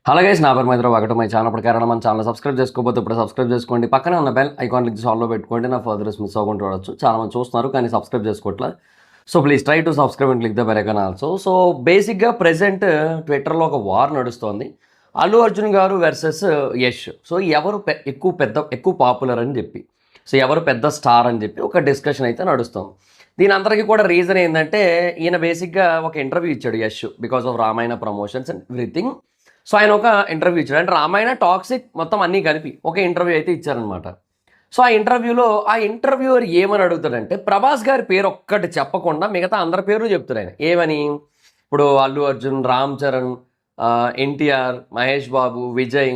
Hello guys, నా పేరు మైత్ర ఒకటి మై ఛానల్ ప్రకారం మన ఛానల్ సబ్స్క్రైబ్ చేసుకోకపోతే ఇప్పుడు సబ్స్క్రైబ్ చేసుకోండి. పక్కనే ఉన్న బెల్ ఐకాన్ క్లిక్ ఆన్లో పెట్టుకోండి. నా ఫర్దర్స్ మిస్ అవ్వకుండా చూడొచ్చు. చాలా మంది చూస్తున్నారు కానీ సబ్స్క్రైబ్ చేసుకోవట్లే. So please try to subscribe and click the bell icon also. So బేసిక్గా ప్రెసెంట్ ట్విట్టర్లో ఒక వార్ నడుస్తోంది. అల్లు అర్జున్ గారు వర్సెస్ యష్. సో ఎవరు ఎక్కువ పాపులర్ అని చెప్పి, సో ఎవరు పెద్ద స్టార్ అని చెప్పి ఒక డిస్కషన్ అయితే నడుస్తుంది. దీని అందరికీ కూడా రీజన్ ఏంటంటే, ఈయన బేసిక్గా ఒక ఇంటర్వ్యూ ఇచ్చాడు Yash, because of Ramayana promotions and everything. So ఆయన ఒక ఇంటర్వ్యూ ఇచ్చాడు, అంటే రామాయణ టాక్సిక్ మొత్తం అన్నీ కలిపి ఒక ఇంటర్వ్యూ అయితే ఇచ్చారనమాట. సో ఆ ఇంటర్వ్యూలో ఆ ఇంటర్వ్యూవర్ ఏమని అడుగుతాడంటే, ప్రభాస్ గారి పేరు ఒక్కటి చెప్పకుండా మిగతా అందరి పేరు చెప్తాడు ఆయన. ఏమని, ఇప్పుడు అల్లు అర్జున్, రామ్ చరణ్, ఎన్టీఆర్, మహేష్ బాబు, విజయ్,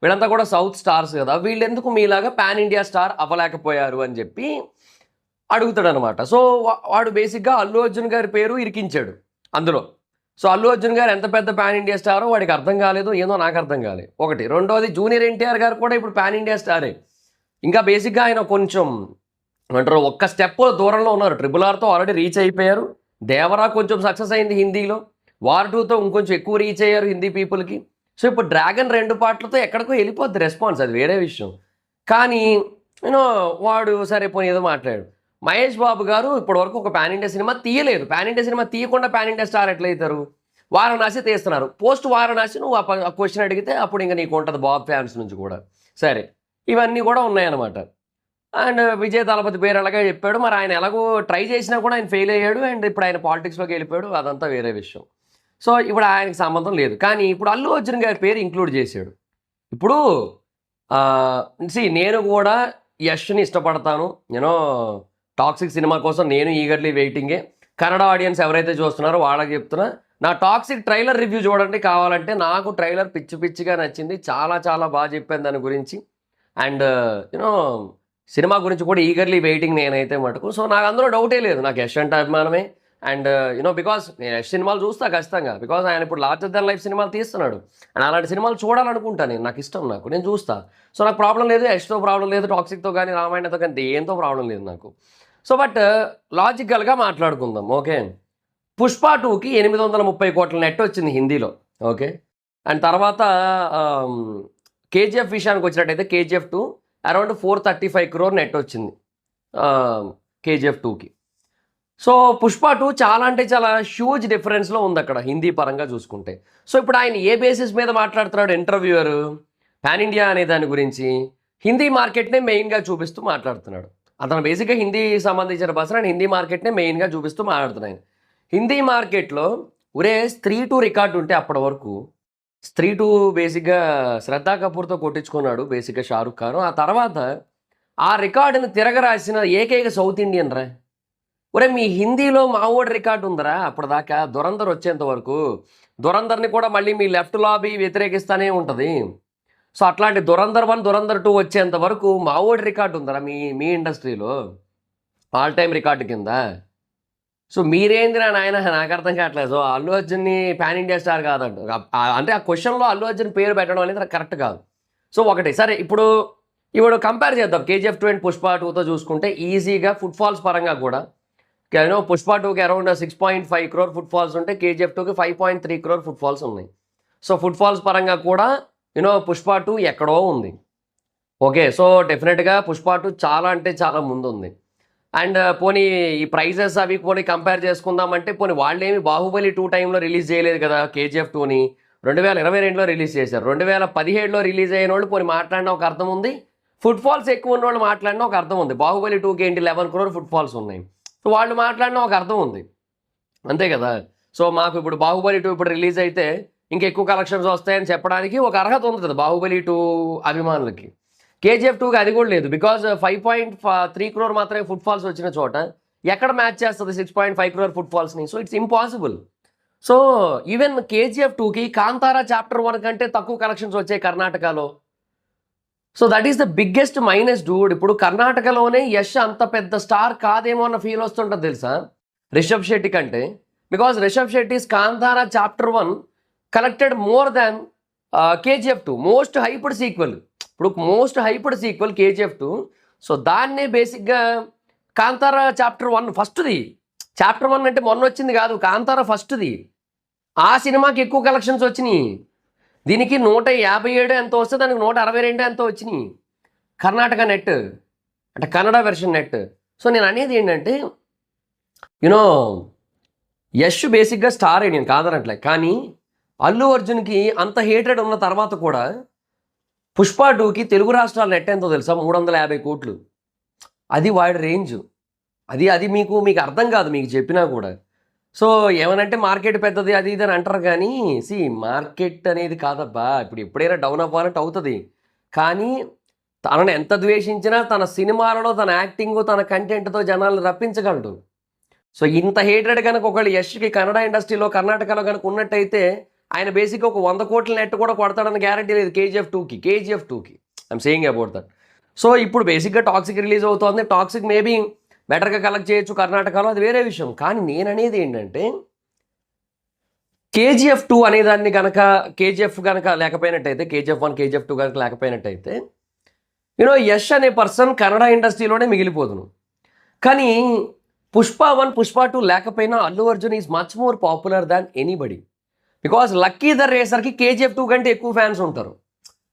వీళ్ళంతా కూడా సౌత్ స్టార్స్ కదా, వీళ్ళు ఎందుకు మీలాగా పాన్ ఇండియా స్టార్ అవ్వలేకపోయారు అని చెప్పి అడుగుతాడు అనమాట. సో వాడు బేసిక్గా అల్లు అర్జున్ గారి పేరు ఇరికించాడు అందులో. సో అల్లు అర్జున్ గారు ఎంత పెద్ద పాన్ ఇండియా స్టారో వాడికి అర్థం కాలేదు, ఏదో నాకు అర్థం కాలేదు ఒకటి. రెండోది, జూనియర్ ఎన్టీఆర్ గారు కూడా ఇప్పుడు పాన్ ఇండియా స్టారే. ఇంకా బేసిక్గా ఆయన కొంచెం అంటారు ఒక్క స్టెప్ దూరంలో ఉన్నారు. RRRతో ఆల్రెడీ రీచ్ అయిపోయారు. దేవరా కొంచెం సక్సెస్ అయింది హిందీలో. వార్ 2తో ఇంకొంచెం ఎక్కువ రీచ్ అయ్యారు హిందీ పీపుల్కి. సో ఇప్పుడు డ్రాగన్ 2 పాటలతో ఎక్కడికో వెళ్ళిపోద్ది రెస్పాన్స్, అది వేరే విషయం. కానీ వాడు సరే పోనీ ఏదో మాట్లాడాడు. మహేష్ బాబు గారు ఇప్పటివరకు ఒక పాన్ ఇండియా సినిమా తీయలేదు. పాన్ ఇండియా సినిమా తీయకుండా పాన్ ఇండియా స్టార్ ఎట్లయితారు? వారణాసి తీస్తున్నారు. పోస్ట్ వారణాసి నువ్వు ఆ క్వశ్చన్ అడిగితే అప్పుడు ఇంకా నీకు ఉంటుంది బాబు ఫ్యాన్స్ నుంచి కూడా. సరే, ఇవన్నీ కూడా ఉన్నాయన్నమాట. అండ్ విజయ్ దళపతి పేరు అలాగే చెప్పాడు. మరి ఆయన ఎలాగో ట్రై చేసినా కూడా ఆయన ఫెయిల్ అయ్యాడు. అండ్ ఇప్పుడు ఆయన పాలిటిక్స్లోకి వెళ్ళిపోయాడు, అదంతా వేరే విషయం. సో ఇప్పుడు ఆయనకి సంబంధం లేదు. కానీ ఇప్పుడు అల్లు అర్జున్ గారి పేరు ఇంక్లూడ్ చేశాడు. ఇప్పుడు నేను కూడా యష్ని ఇష్టపడతాను. టాక్సిక్ సినిమా కోసం నేను ఈగర్లీ వెయిటింగే. కన్నడ ఆడియన్స్ ఎవరైతే చూస్తున్నారో వాళ్ళకి చెప్తున్నా, నా టాక్సిక్ ట్రైలర్ రివ్యూ చూడండి కావాలంటే. నాకు ట్రైలర్ పిచ్చిగా నచ్చింది, చాలా చాలా బాగా చెప్పాను దాని గురించి. అండ్ సినిమా గురించి కూడా ఈగర్లీ వెయిటింగ్ నేనైతే మటుకు. సో నాకు అందులో డౌటే లేదు, నాకు యష్ అంటే అభిమానమే. అండ్ బికాస్ నేను యష్ సినిమాలు చూస్తా ఖచ్చితంగా, బికాస్ ఆయన ఇప్పుడు లార్జర్ దెన్ లైఫ్ సినిమాలు తీస్తున్నాడు. అండ్ అలాంటి సినిమాలు చూడాలనుకుంటా నాకు ఇష్టం, నేను చూస్తా. సో నాకు ప్రాబ్లం లేదు, యష్తో ప్రాబ్లం లేదు, టాక్సిక్తో కానీ రామాయణతో కానీ దేంతో ప్రాబ్లం లేదు నాకు. సో బట్ లాజికల్గా మాట్లాడుకుందాం. ఓకే, పుష్ప 2కి 830 కోట్ల నెట్ వచ్చింది హిందీలో. ఓకే, అండ్ తర్వాత KGF విషయానికి వచ్చినట్టయితే KGF 2 అరౌండ్ 435 crore నెట్ వచ్చింది KGF 2కి. సో పుష్ప 2 చాలా అంటే చాలా హ్యూజ్ డిఫరెన్స్లో ఉంది అక్కడ హిందీ పరంగా చూసుకుంటే. సో ఇప్పుడు ఆయన ఏ బేసిస్ మీద మాట్లాడుతున్నాడు ఇంటర్వ్యూయర్? పాన్ ఇండియా అనే దాని గురించి హిందీ మార్కెట్నే మెయిన్గా చూపిస్తూ మాట్లాడుతున్నాడు. అతను బేసిక్గా హిందీ సంబంధించిన పర్సన్, అండ్ హిందీ మార్కెట్నే మెయిన్గా చూపిస్తూ మాట్లాడుతున్నాయి. హిందీ మార్కెట్లో స్త్రీ 2 రికార్డు ఉంటే అప్పటి వరకు స్త్రీ 2 బేసిక్గా శ్రద్ధా కపూర్తో కొట్టించుకున్నాడు బేసిక్గా షారుఖ్ ఖాన్. ఆ తర్వాత ఆ రికార్డుని తిరగరాసిన ఏకైక సౌత్ ఇండియన్ రా. మీ హిందీలో మావోడి రికార్డు ఉందరా అప్పటిదాకా, దురంధర్ వచ్చేంత వరకు. దురంధర్ని కూడా మళ్ళీ మీ లెఫ్ట్ లాబీ వ్యతిరేకిస్తూనే ఉంటుంది. సో అట్లాంటి దురంధర్ 1, దురంధర్ 2 వచ్చేంత వరకు మావోడి రికార్డు ఉందరా మీ ఇండస్ట్రీలో, ఆల్ టైమ్ రికార్డు కింద. సో మీరేందిరా నాయన, నాకు అర్థం కావట్లేదు. సో అల్లు అర్జున్ని పాన్ ఇండియా స్టార్ కాదంట, అంటే ఆ క్వశ్చన్లో అల్లు అర్జున్ పేరు పెట్టడం అనేది కరెక్ట్ కాదు. సో ఒకటి సరే, ఇప్పుడు కంపేర్ చేద్దాం KGF 2 అండ్ పుష్ప 2తో చూసుకుంటే ఈజీగా ఫుట్ఫాల్స్ పరంగా కూడా పుష్ప 2కి అరౌండ్ 6.5 crore ఫుట్ఫాల్స్ ఉంటే KGF 2కి 5.3 crore ఫుట్ఫాల్స్ ఉన్నాయి. సో ఫుట్ఫాల్స్ పరంగా కూడా పుష్ప 2 ఎక్కడో ఉంది. ఓకే, సో డెఫినెట్గా పుష్ప 2 చాలా అంటే చాలా ముందు ఉంది. అండ్ పోనీ ఈ ప్రైజెస్ అవి పోనీ కంపేర్ చేసుకుందామంటే, పోనీ వాళ్ళేమి బాహుబలి 2 టైంలో రిలీజ్ చేయలేదు కదా. KGF 2ని 2022లో రిలీజ్ చేశారు. 2017లో రిలీజ్ అయిన వాళ్ళు పోనీ మాట్లాడినా ఒక అర్థం ఉంది, ఫుట్ఫాల్స్ ఎక్కువ ఉన్న వాళ్ళు మాట్లాడినా ఒక అర్థం ఉంది. బాహుబలి 2కి ఏంటి 11 crore ఫుట్ఫాల్స్ ఉన్నాయి. సో వాళ్ళు మాట్లాడినా ఒక అర్థం ఉంది, అంతే కదా. సో మాకు ఇప్పుడు బాహుబలి 2 ఇప్పుడు రిలీజ్ అయితే ఇంకెక్కువ కలెక్షన్స్ వస్తాయని చెప్పడానికి ఒక అర్హత ఉంది కదా బాహుబలి 2 అభిమానులకి. KGF 2కి అది కూడా లేదు, బికాజ్ 5.3 crore మాత్రమే ఫుట్ఫాల్స్ వచ్చిన చోట ఎక్కడ మ్యాచ్ చేస్తుంది 6.5 crore ఫుట్ఫాల్స్ని? So it's impossible. So even KGF 2కి కాంతారా చాప్టర్ 1 కంటే తక్కువ కలెక్షన్స్ వచ్చాయి కర్ణాటకలో. So that is the biggest minus Dude. ఇప్పుడు కర్ణాటకలోనే యష్ అంత పెద్ద స్టార్ కాదేమో అన్న ఫీల్ వస్తుంటుంది తెలుసా రిషబ్ శెట్టి కంటే. Because Rishab Shetty's Kantara chapter 1 collected more than KGF 2, most hyped sequel. ఇప్పుడు most hyped sequel KGF 2. So దాన్నే బేసిక్గా కాంతారా చాప్టర్ 1 ఫస్ట్ది. చాప్టర్ 1 అంటే మొన్న వచ్చింది కాదు, కాంతారా ఫస్ట్ది. ఆ సినిమాకి ఎక్కువ కలెక్షన్స్ వచ్చినాయి. దీనికి 157 ఎంతో వస్తే దానికి 162 ఎంతో వచ్చినాయి కర్ణాటక నెట్, అంటే కన్నడ వెర్షన్ నెట్. సో నేను అనేది ఏంటంటే యూనో యష్ బేసిక్గా స్టార్ నేను కాదనట్లే, కానీ అల్లు అర్జున్కి అంత హేటెడ్ ఉన్న తర్వాత కూడా పుష్ప 2కి తెలుగు రాష్ట్రాల నెట్ ఎంతో తెలుసా? 350 కోట్లు. అది వాడి రేంజ్. అది మీకు అర్థం కాదు మీకు చెప్పినా కూడా. సో ఏమనంటే మార్కెట్ పెద్దది అది ఇది అని అంటారు, కానీ మార్కెట్ అనేది కాదబ్బా. ఇప్పుడు ఎప్పుడైనా డౌన్ అవ్వాలంటే అవుతుంది, కానీ తనను ఎంత ద్వేషించినా తన సినిమాలలో తన యాక్టింగ్ తన కంటెంట్తో జనాలను రప్పించగలడు. సో ఇంత హేటెడ్ కనుక ఒకళ్ళు యష్కి కన్నడ ఇండస్ట్రీలో కర్ణాటకలో కనుక ఉన్నట్టయితే ఆయన బేసిక్గా ఒక 100 కోట్ల నెట్ కూడా కొడతాడని గ్యారంటీ లేదు కేజీఎఫ్ టూకి I'm saying about that. So ఇప్పుడు బేసిక్గా టాక్సిక్ రిలీజ్ అవుతోంది. టాక్సిక్ మేబీ బెటర్గా కలెక్ట్ చేయొచ్చు కర్ణాటకలో, అది వేరే విషయం. కానీ నేను అనేది ఏంటంటే కేజీఎఫ్ 2 అనేదాన్ని కనుక కేజీఎఫ్ కనుక లేకపోయినట్టయితే, కేజీఎఫ్ 1 కేజీఎఫ్ 2 కనుక లేకపోయినట్టయితే యష్ అనే పర్సన్ కన్నడ ఇండస్ట్రీలోనే మిగిలిపోదును. కానీ పుష్ప 1 పుష్ప 2 లేకపోయినా Allu Arjun is much more popular than anybody. Because lucky the రేసర్కి కేజీఎఫ్ 2 కంటే ఎక్కువ ఫ్యాన్స్ ఉంటారు.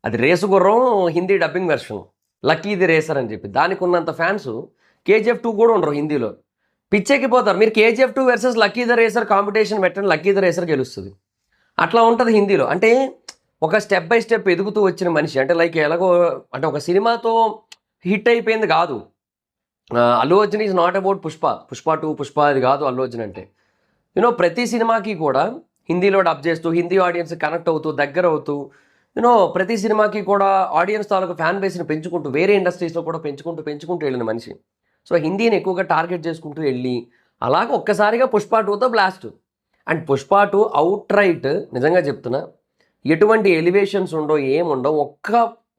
అది race Gurram Hindi dubbing version lucky the racer అని చెప్పి, దానికి ఉన్నంత ఫ్యాన్స్ కేజీఎఫ్ 2 కూడా ఉండరు హిందీలో. పిచ్చెక్కిపోతారు. మీరు KGF 2 versus lucky the racer competition పెట్టండి, లక్కీ ద రేసర్ గెలుస్తుంది. అట్లా ఉంటుంది హిందీలో. అంటే ఒక స్టెప్ బై స్టెప్ ఎదుగుతూ వచ్చిన మనిషి, అంటే లైక్ ఎలాగో అంటే ఒక సినిమాతో హిట్ అయిపోయింది కాదు. Allu Arjun is not about Pushpa 2 Pushpa అది కాదు అల్లు అర్జున్ అంటే. ప్రతి సినిమాకి కూడా హిందీలో డబ్ చేస్తూ హిందీ ఆడియన్స్ కనెక్ట్ అవుతూ దగ్గర అవుతూ ప్రతి సినిమాకి కూడా ఆడియన్స్ తాలూకు ఫ్యాన్ బేస్ని పెంచుకుంటూ వేరే ఇండస్ట్రీస్లో కూడా పెంచుకుంటూ వెళ్ళిన మనిషి. సో హిందీని ఎక్కువగా టార్గెట్ చేసుకుంటూ వెళ్ళి అలాగే ఒక్కసారిగా పుష్ప 2తో blast. And Pushpa 2 out right నిజంగా చెప్తున్నా, ఎటువంటి ఎలివేషన్స్ ఉండవు, ఏముండవు, ఒక్క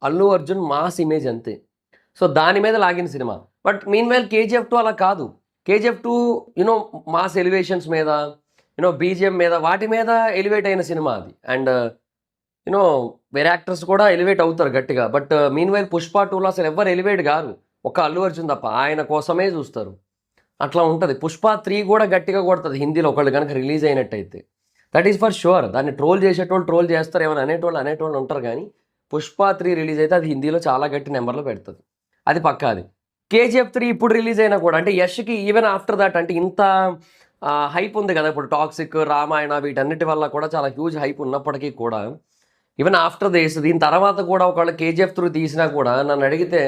అల్లు అర్జున్ మాస్ ఇమేజ్ అంతే. సో దాని మీద లాగిన cinema. But mean while KGF 2 అలా కాదు. కేజీఎఫ్ 2 మాస్ ఎలివేషన్స్ మీద బీజిఎం మీద వాటి మీద ఎలివేట్ అయిన సినిమా అది. అండ్ వేరే యాక్టర్స్ కూడా ఎలివేట్ అవుతారు గట్టిగా. బట్ మీన్ వైల్ పుష్ప 2లో అసలు ఎవరు ఎలివేట్ కాదు, ఒక్క అల్లు అర్జున్ తప్ప. ఆయన కోసమే చూస్తారు. అట్లా ఉంటుంది. పుష్ప 3 కూడా గట్టిగా కొడుతుంది హిందీలో ఒకళ్ళు కనుక రిలీజ్ అయినట్టయితే. That is for sure. దాన్ని ట్రోల్ చేసేటోళ్ళు ట్రోల్ చేస్తారు, ఏమైనా అనేటోళ్ళు ఉంటారు, కానీ పుష్ప 3 రిలీజ్ అయితే అది హిందీలో చాలా గట్టి నెంబర్లో పెడుతుంది, అది పక్కా. అది కేజీఎఫ్ 3 ఇప్పుడు రిలీజ్ అయినా కూడా అంటే యష్కి ఈవెన్ ఆఫ్టర్ దాట్ అంటే ఇంత హైప్ ఉంది కదా ఇప్పుడు టాక్సిక్ రామాయణ వీటన్నిటి వల్ల కూడా చాలా హ్యూజ్ హైప్ ఉన్నప్పటికీ కూడా ఈవెన్ ఆఫ్టర్ దీని తర్వాత కూడా ఒకవేళ కేజీఎఫ్ 3 తీసినా కూడా నన్ను అడిగితే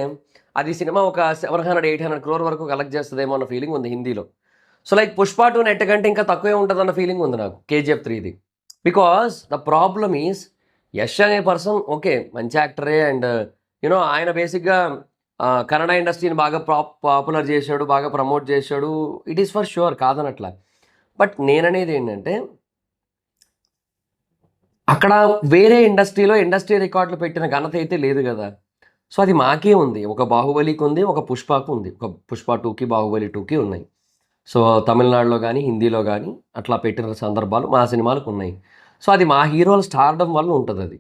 అది సినిమా ఒక 700-800 crore వరకు కలెక్ట్ చేస్తుందేమో అన్న ఫీలింగ్ ఉంది హిందీలో. సో లైక్ పుష్ప 2 నెట్ కంటే ఇంకా తక్కువే ఉంటుంది అన్న ఫీలింగ్ ఉంది నాకు కేజీఎఫ్ 3ది. Because the problem is Yash అనే పర్సన్ ఓకే మంచి యాక్టరే, అండ్ ఆయన బేసిక్గా కన్నడ ఇండస్ట్రీని బాగా పాపులర్ చేశాడు, బాగా ప్రమోట్ చేశాడు, ఇట్ ఈస్ ఫర్ షూర్ కాదనట్లా. బట్ నేననేది ఏంటంటే అక్కడ వేరే ఇండస్ట్రీ రికార్డులు పెట్టిన ఘనత అయితే లేదు కదా. సో అది మాకే ఉంది, ఒక బాహుబలికి ఉంది, ఒక పుష్పకు ఉంది, ఒక పుష్ప 2కి బాహుబలి 2కి ఉన్నాయి. సో తమిళనాడులో కానీ హిందీలో కానీ అట్లా పెట్టిన సందర్భాలు మా సినిమాలకు ఉన్నాయి. సో అది మా హీరోలు స్టార్డమ్ వల్ల ఉంటుంది అది.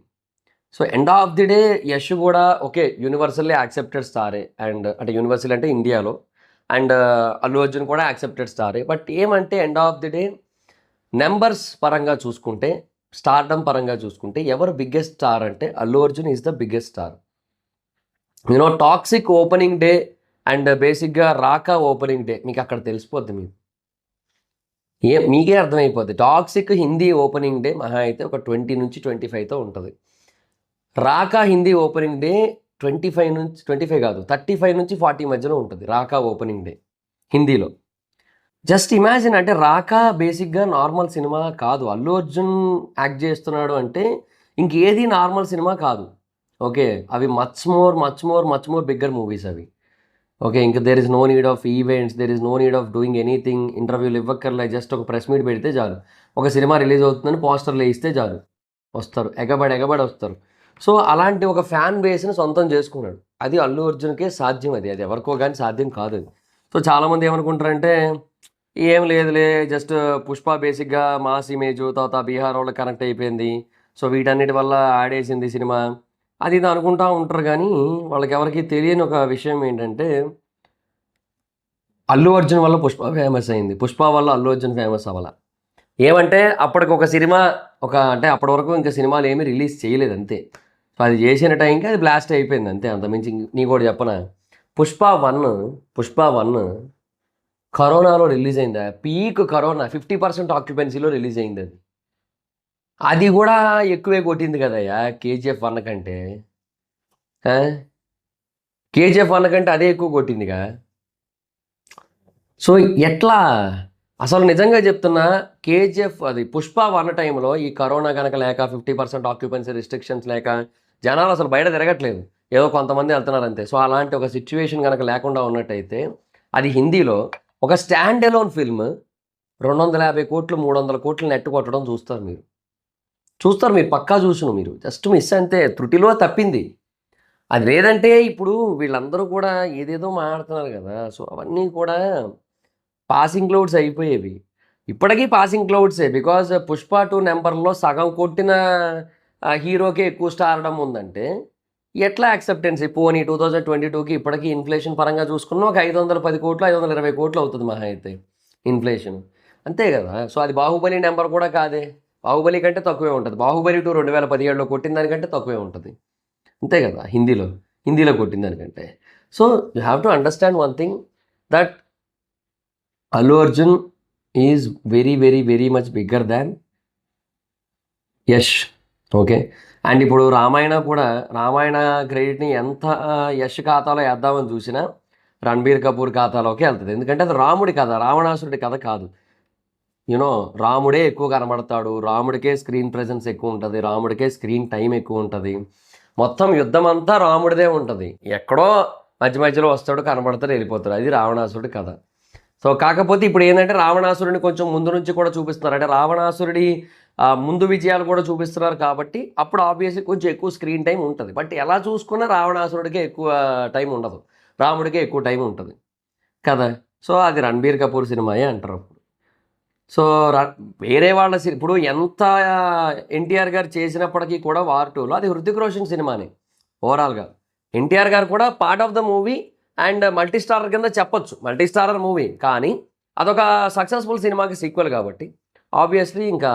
So end of the day Yash కూడా ఓకే యూనివర్సల్లీ యాక్సెప్టెడ్ స్టారే, అండ్ అంటే యూనివర్సల్ అంటే ఇండియాలో, అండ్ అల్లు అర్జున్ కూడా యాక్సెప్టెడ్ స్టారే. బట్ ఏమంటే end of the day numbers పరంగా చూసుకుంటే, స్టార్డమ్ పరంగా చూసుకుంటే ఎవరు బిగ్గెస్ట్ స్టార్ అంటే Allu Arjun is the biggest star. Toxic opening day and బేసిక్గా రాకా ఓపెనింగ్ డే మీకు అక్కడ తెలిసిపోద్ది, మీకే అర్థమైపోద్ది. టాక్సిక్ హిందీ ఓపెనింగ్ డే మహా అయితే ఒక 20 నుంచి 25తో ఉంటుంది. రాకా హిందీ ఓపెనింగ్ డే 25 కాదు 35 నుంచి 40 మధ్యలో ఉంటుంది రాకా ఓపెనింగ్ డే హిందీలో. జస్ట్ ఇమాజిన్, అంటే రాకా బేసిక్గా నార్మల్ సినిమా కాదు. అల్లు అర్జున్ యాక్ట్ చేస్తున్నాడు అంటే ఇంకేది నార్మల్ సినిమా కాదు. ఓకే, అవి మచ్ మోర్ బిగ్గర్ మూవీస్ అవి. ఓకే, ఇంకా there is no need of events, there is no need of doing anything, ఇంటర్వ్యూలు ఇవ్వక్కర్లే, జస్ట్ ఒక ప్రెస్ మీట్ పెడితే చాలు, ఒక సినిమా రిలీజ్ అవుతుందని పోస్టర్లు వేయిస్తే చాలు, వస్తారు ఎగబడి వస్తారు. సో అలాంటి ఒక ఫ్యాన్ బేస్ని సొంతం చేసుకున్నాడు. అది అల్లు అర్జున్కే సాధ్యం, అది ఎవరికో కానీ సాధ్యం కాదు అది. సో చాలామంది ఏమనుకుంటారంటే ఏం లేదులే, జస్ట్ పుష్ప బేసిక్గా మాస్ ఇమేజ్, తర్వాత బీహార్ వాళ్ళకి కనెక్ట్ అయిపోయింది, సో వీటన్నిటి వల్ల ఆడేసింది సినిమా, అది ఇది అనుకుంటూ ఉంటారు. కానీ వాళ్ళకి ఎవరికి తెలియని ఒక విషయం ఏంటంటే అల్లు అర్జున్ వల్ల పుష్ప ఫేమస్ అయింది, పుష్ప వల్ల అల్లు అర్జున్ ఫేమస్ అవ్వాల. ఏమంటే అప్పటికి ఒక సినిమా అంటే అప్పటి వరకు ఇంకా సినిమాలు ఏమీ రిలీజ్ చేయలేదు అంతే. సో అది చేసిన టైంకి అది బ్లాస్ట్ అయిపోయింది అంతే. అంతమించి నీ కూడా చెప్పనా, పుష్ప వన్ కరోనాలో రిలీజ్ అయింది. పీక్ కరోనా 50% ఆక్యుపెన్సీలో రిలీజ్ అయింది అది. అది కూడా ఎక్కువే కొట్టింది కదయ్యా కేజీఎఫ్ 1 కంటే. కేజీఎఫ్ 1 కంటే అదే ఎక్కువ కొట్టిందిగా. సో ఎట్లా అసలు నిజంగా చెప్తున్నా, కేజీఎఫ్ అది పుష్ప 1 టైంలో ఈ కరోనా కనుక లేక 50% ఆక్యుపెన్సీ రిస్ట్రిక్షన్స్ లేక జనాలు అసలు బయట తిరగట్లేదు, ఏదో కొంతమంది వెళ్తున్నారు అంతే. సో అలాంటి ఒక సిచ్యువేషన్ కనుక లేకుండా ఉన్నట్టయితే అది హిందీలో ఒక స్టాండ్ అలోన్ ఫిల్మ్ 250 కోట్లు 300 కోట్లు నెట్ కొట్టడం చూస్తారు మీరు పక్కా చూసును. మీరు జస్ట్ మిస్ అంతే, త్రుటిలో తప్పింది. అది లేదంటే ఇప్పుడు వీళ్ళందరూ కూడా ఏదేదో మాట్లాడుతున్నారు కదా. సో అవన్నీ కూడా పాసింగ్ క్లౌడ్స్ అయిపోయేవి. ఇప్పటికీ పాసింగ్ క్లౌడ్సే. బికాజ్ పుష్ప 2 నెంబర్లో సగం కొట్టిన హీరోకే ఎక్కువ స్టార్డమ్ ఉందంటే ఎట్లా యాక్సెప్టెన్సీ? పోనీ 2022కి ఇప్పటికీ ఇన్ఫ్లేషన్ పరంగా చూసుకున్నా ఒక 510 కోట్లు 520 కోట్లు అవుతుంది మహా అయితే ఇన్ఫ్లేషన్, అంతే కదా. సో అది బాహుబలి నెంబర్ కూడా కాదే, బాహుబలి కంటే తక్కువే ఉంటుంది. బాహుబలి 2 2017లో కొట్టిన దానికంటే తక్కువే ఉంటుంది, అంతే కదా. హిందీలో కొట్టిన దానికంటే. So you have to understand one thing, that Allu Arjun is very very very much bigger than Yash. Okay. And ఇప్పుడు రామాయణ క్రెడిట్ని ఎంత యష్ ఖాతాలో వేద్దామని చూసినా రణబీర్ కపూర్ ఖాతాలోకి వెళ్తుంది. ఎందుకంటే అది రాముడి కథ, రావణాసురుడి కథ కాదు. రాముడే ఎక్కువ కనబడతాడు, రాముడికే స్క్రీన్ ప్రెజెన్స్ ఎక్కువ ఉంటుంది, రాముడికే స్క్రీన్ టైం ఎక్కువ ఉంటుంది. మొత్తం యుద్ధం అంతా రాముడిదే ఉంటుంది. ఎక్కడో మధ్యలో వస్తాడు, కనబడతాడు, వెళ్ళిపోతాడు. అది రావణాసురుడి కథ. సో కాకపోతే ఇప్పుడు ఏంటంటే రావణాసురుడిని కొంచెం ముందు నుంచి కూడా చూపిస్తున్నారు. అంటే రావణాసురుడి ముందు విజయాలు కూడా చూపిస్తున్నారు కాబట్టి అప్పుడు ఆబ్వియస్లీ కొంచెం ఎక్కువ స్క్రీన్ టైం ఉంటుంది. బట్ ఎలా చూసుకున్నా రావణాసురుడికే ఎక్కువ టైం ఉండదు, రాముడికే ఎక్కువ టైం ఉంటుంది కదా. సో అది రణబీర్ కపూర్ సినిమాయే అంటారు అప్పుడు. సో వేరే వాళ్ళ ఇప్పుడు ఎంత ఎన్టీఆర్ గారు చేసినప్పటికీ కూడా వార్ 2లో అది హృతిక్ రోషన్ సినిమానే ఓవరాల్గా. ఎన్టీఆర్ గారు కూడా part of the movie and multi starrer కింద చెప్పొచ్చు, మల్టీ స్టారర్ మూవీ. కానీ అదొక సక్సెస్ఫుల్ సినిమాకి సీక్వెల్ కాబట్టి ఆబ్వియస్లీ ఇంకా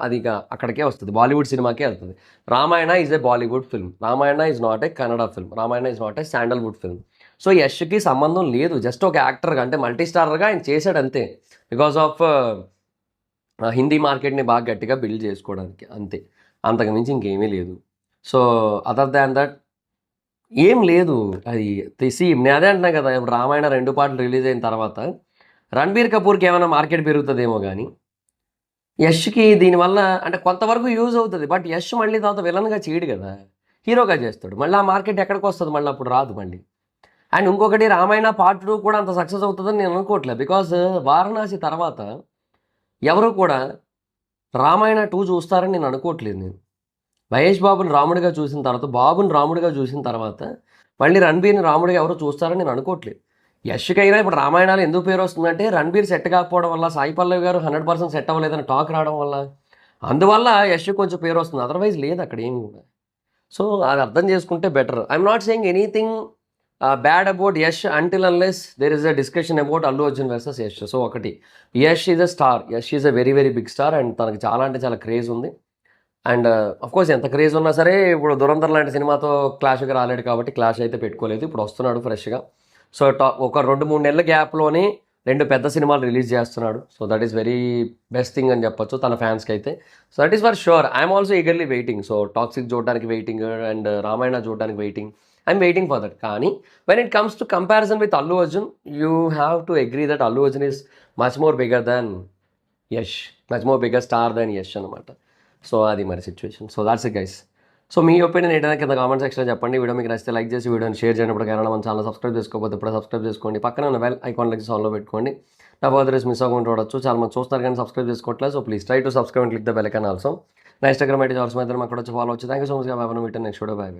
అది ఇక అక్కడికే వస్తుంది, బాలీవుడ్ సినిమాకే వెళ్తుంది. Ramayana is a Bollywood film, Ramayana is not a Kannada film, Ramayana is not a Sandalwood film. So యష్కి సంబంధం లేదు, జస్ట్ ఒక యాక్టర్గా అంటే మల్టీ స్టారర్గా ఆయన చేశాడు అంతే. బికాస్ ఆఫ్ హిందీ మార్కెట్ని బాగా గట్టిగా బిల్డ్ చేసుకోవడానికి అంతే, అంతకు మించి ఇంకేమీ లేదు. సో అదర్ దాన్ దట్ ఏం లేదు. అది నేను అదే అంటున్నా కదా, ఇప్పుడు రామాయణ 2 పార్ట్లు రిలీజ్ అయిన తర్వాత రణబీర్ కపూర్కి ఏమైనా మార్కెట్ పెరుగుతుందేమో కానీ యష్కి దీనివల్ల అంటే కొంతవరకు యూజ్ అవుతుంది. బట్ యష్ మళ్ళీ తర్వాత విలన్గా చేయడు కదా, హీరోగా చేస్తాడు. మళ్ళీ ఆ మార్కెట్ ఎక్కడికి వస్తుంది, మళ్ళీ అప్పుడు రాదు మళ్ళీ. అండ్ ఇంకొకటి, రామాయణ పార్ట్ 2 కూడా అంత సక్సెస్ అవుతుందని నేను అనుకోవట్లేదు. బికాజ్ వారణాసి తర్వాత ఎవరు కూడా రామాయణ 2 చూస్తారని నేను అనుకోవట్లేదు. మహేష్ బాబుని రాముడిగా చూసిన తర్వాత, బాబుని రాముడిగా చూసిన తర్వాత మళ్ళీ రణబీర్ని రాముడిగా ఎవరు చూస్తారని నేను అనుకోవట్లేదు. యష్కైనా ఇప్పుడు రామాయణాలు ఎందుకు పేరు వస్తుందంటే రణబీర్ సెట్ కాకపోవడం వల్ల, సాయి పల్లవి గారు 100% సెట్ అవ్వలేదని టాక్ రావడం వల్ల, అందువల్ల యష్ కొంచెం పేరు వస్తుంది. అదర్వైజ్ లేదు అక్కడ ఏమి కూడా. సో అది అర్థం చేసుకుంటే better. I'm not saying anything bad about Yash until unless there is a discussion about Allu Arjun versus Yash. So ఒకటి, Yash is a star, Yash is a very very big star and తనకి చాలా అంటే చాలా క్రేజ్ ఉంది. అండ్ అఫ్కోర్స్ ఎంత క్రేజ్ ఉన్నా సరే ఇప్పుడు దురంధర్ లాంటి సినిమాతో క్లాష్గా రాలేడు కాబట్టి క్లాష్ అయితే పెట్టుకోలేదు. ఇప్పుడు వస్తున్నాడు ఫ్రెష్గా. సో ఒక 2-3 నెలల గ్యాప్లోనే 2 పెద్ద సినిమాలు రిలీజ్ చేస్తున్నాడు. So that is very best thing అని చెప్పొచ్చు తన ఫ్యాన్స్కి అయితే. So that is for sure. I'm also eagerly waiting. So Toxic చూడడానికి వెయిటింగ్ అండ్ రామాయణ చూడడానికి waiting. I'm waiting for that. కానీ when it comes to comparison with Allu Arjun, you have to agree that Allu Arjun is much more bigger than Yash, much more bigger star than Yash అనమాట. So అది మరి situation. So that's it guys. So me opinion ఏంటంటే కింద comment సెక్షన్లో చెప్పండి. Video మీకు నచ్చితే like చేసి వీడియోని షేర్ చేయనప్పుడు కానీ మన ఛానల్ సబ్స్క్రైబ్ చేసుకోకపోతే ఇప్పుడు సబ్స్క్రైబ్ చేసుకోండి. పక్కన ఉన్న బెల్ ఐకాన్ లెక్స్ ఆన్లో పెట్టుకోండి. నా ఫర్దర్ మిస్ అవ్వకుండా చూడొచ్చు. చాలా మంది చూస్తారు కానీ సబ్స్క్రైబ్ చేసుకోవట్లేదు. So please try to subscribe and click the bell icon also. నా ఇన్స్టాగ్రామ్ ఐటీ జాబ్స్ మీద మాకు వచ్చి ఫాలో వచ్చి. Thank you so much. Bye. Next video. Bye.